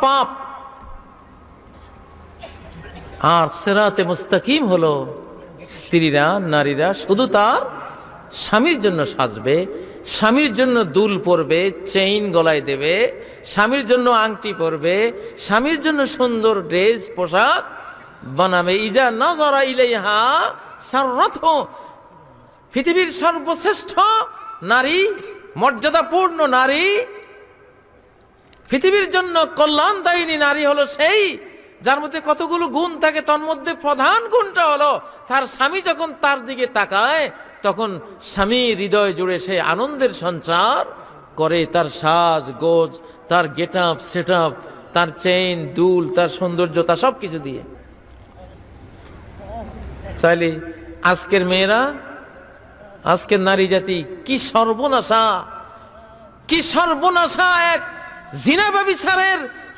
পাপ। আর সিরাতে মুস্তাকিম হলো স্ত্রীরা, নারীরা শুধু তার স্বামীর জন্য সাজবে, স্বামীর জন্য দুল পরবে, চেইন গলায় দেবে, স্বামীর জন্য আংটি পরবে, স্বামীর জন্য সুন্দর ড্রেস পোশাক বানাবে। ইজা নাযারা ইলাইহা সাররাতহু, পৃথিবীর সর্বশ্রেষ্ঠ নারী, মর্যাদাপূর্ণ নারী, পৃথিবীর জন্য কল্যাণদায়িনী নারী হলো সেই যার মধ্যে কতগুলো গুণ থাকে। তার মধ্যে প্রধান গুণটা হলো তার স্বামী যখন তার দিকে তাকায় তখন স্বামী হৃদয় জুড়ে সে আনন্দের সঞ্চার করে। তার সাজ গোজ, তার গেট আপ সেট আপ, তার চেইন দুল, তার সৌন্দর্যতা সব কিছু দিয়ে। তাইলে আজকের মেয়েরা, আজকের নারী জাতি কি সর্বনাশা, কি সর্বনাশা! এক জিনা ব্যভিচারের